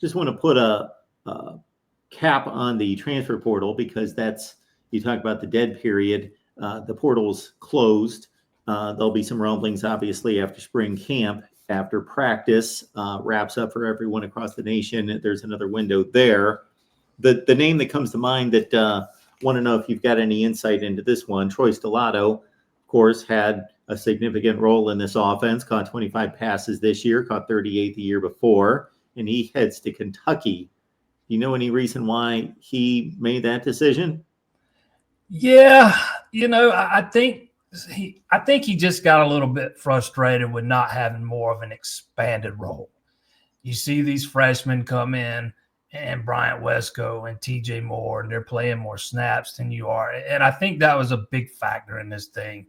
just want to put a cap on the transfer portal because you talk about the dead period. The portal's closed. There'll be some rumblings, obviously, after spring camp, after practice wraps up for everyone across the nation. There's another window there. The name that comes to mind that want to know if you've got any insight into this one, Troy Stellato, of course, had a significant role in this offense, caught 25 passes this year, caught 38 the year before, and he heads to Kentucky. Do you know any reason why he made that decision? Yeah, I think he just got a little bit frustrated with not having more of an expanded role. You see these freshmen come in and Bryant Wesco and TJ Moore, and they're playing more snaps than you are. And I think that was a big factor in this thing.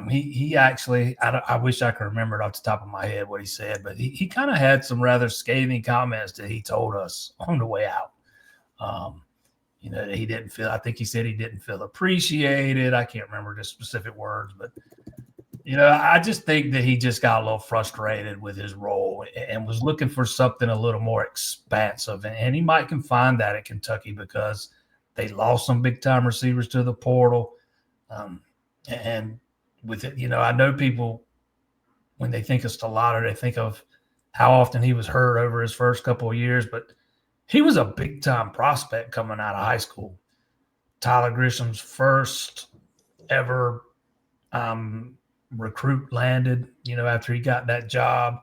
He actually, I wish I could remember it off the top of my head what he said, but he kind of had some rather scathing comments that he told us on the way out. That he didn't feel, I think he said he didn't feel appreciated. I can't remember the specific words, but, I just think that he just got a little frustrated with his role and was looking for something a little more expansive. And he might can find that at Kentucky because they lost some big time receivers to the portal. And with it, I know people, when they think of Stellato, they think of how often he was hurt over his first couple of years, but he was a big-time prospect coming out of high school. Tyler Grisham's first ever recruit landed, after he got that job,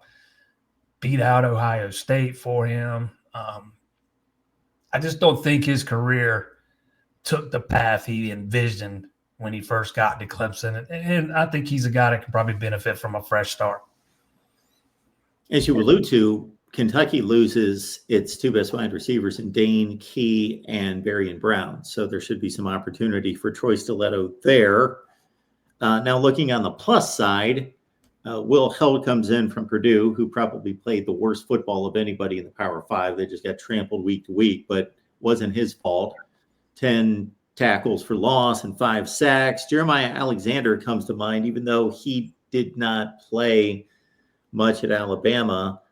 beat out Ohio State for him. I just don't think his career took the path he envisioned when he first got to Clemson. And I think he's a guy that can probably benefit from a fresh start. As you allude to, Kentucky loses its two best wide receivers in Dane Key and Berrien Brown. So there should be some opportunity for Troy Stellato there. Now looking on the plus side, Will Held comes in from Purdue, who probably played the worst football of anybody in the Power Five. They just got trampled week to week, but wasn't his fault. 10 tackles for loss and 5 sacks. Jeremiah Alexander comes to mind, even though he did not play much at Alabama.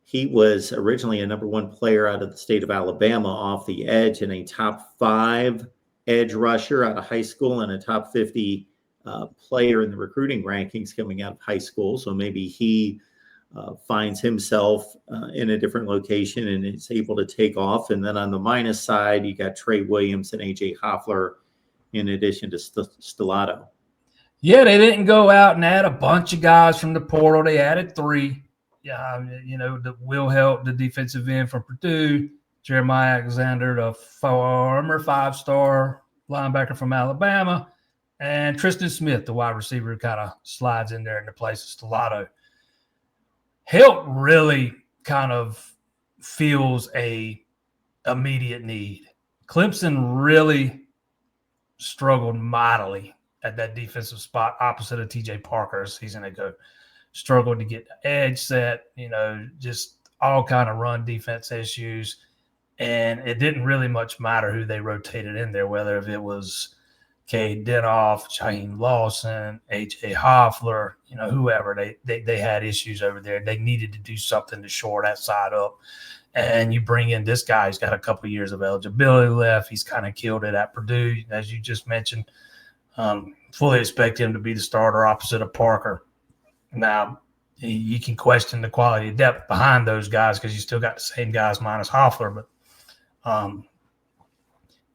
He was originally a number 1 player out of the state of Alabama off the edge and a top 5 edge rusher out of high school and a top 50 player in the recruiting rankings coming out of high school. So maybe he finds himself in a different location and is able to take off. And then on the minus side, you got Trey Williams and AJ Hoffler in addition to Stellato. Yeah, they didn't go out and add a bunch of guys from the portal. They added 3. Yeah, the Will Held, the defensive end from Purdue, Jeremiah Alexander, the former 5-star linebacker from Alabama, and Tristan Smith, the wide receiver, who kind of slides in there in the place of Stellato. Held really kind of feels a immediate need. Clemson really struggled mightily at that defensive spot opposite of TJ Parker a season ago. Struggled to get the edge set, just all kind of run defense issues. And it didn't really much matter who they rotated in there, whether if it was Cade Denoff, Shaheem Lawson, AJ Hoffler, whoever. They had issues over there. They needed to do something to shore that side up. And you bring in this guy, he's got a couple of years of eligibility left. He's kind of killed it at Purdue, as you just mentioned. Fully expect him to be the starter opposite of Parker. Now, you can question the quality of depth behind those guys because you still got the same guys minus Hoffler, but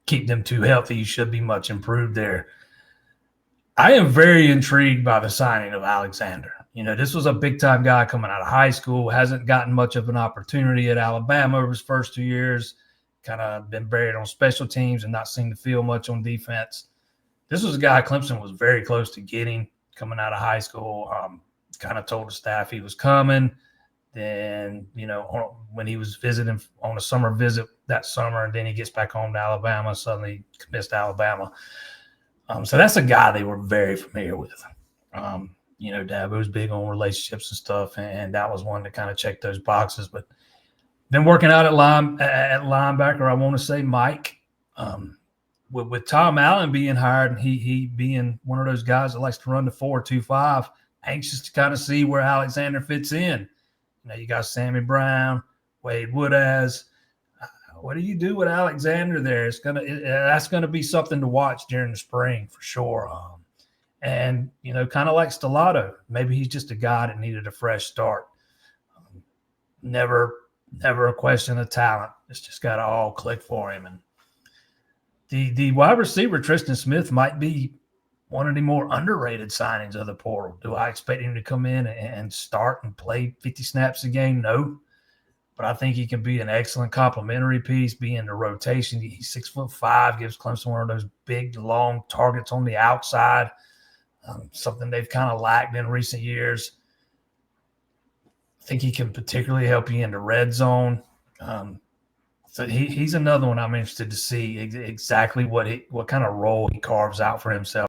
keep them too healthy. You should be much improved there. I am very intrigued by the signing of Alexander. This was a big-time guy coming out of high school, hasn't gotten much of an opportunity at Alabama over his first 2 years, kind of been buried on special teams and not seen the field much on defense. This was a guy Clemson was very close to getting coming out of high school. Kind of told the staff he was coming. Then, when he was visiting on a summer visit that summer, and then he gets back home to Alabama, suddenly commits to Alabama. So that's a guy they were very familiar with. Dabo's big on relationships and stuff, and that was one that kind of checked those boxes. But been working out at linebacker, I want to say Mike. With Tom Allen being hired and he being one of those guys that likes to run the 4-2-5, anxious to kind of see where Alexander fits in. You got Sammy Brown, Wade Wood has. What do you do with Alexander there? That's gonna be something to watch during the spring for sure. And kind of like Stellato, maybe he's just a guy that needed a fresh start. Never a question of talent. It's just got to all click for him. And the wide receiver Tristan Smith might be one of the more underrated signings of the portal. Do I expect him to come in and start and play 50 snaps a game? No. But I think he can be an excellent complementary piece, be in the rotation. He's 6'5", gives Clemson one of those big, long targets on the outside, something they've kind of lacked in recent years. I think he can particularly help you in the red zone. So he's another one I'm interested to see exactly what kind of role he carves out for himself.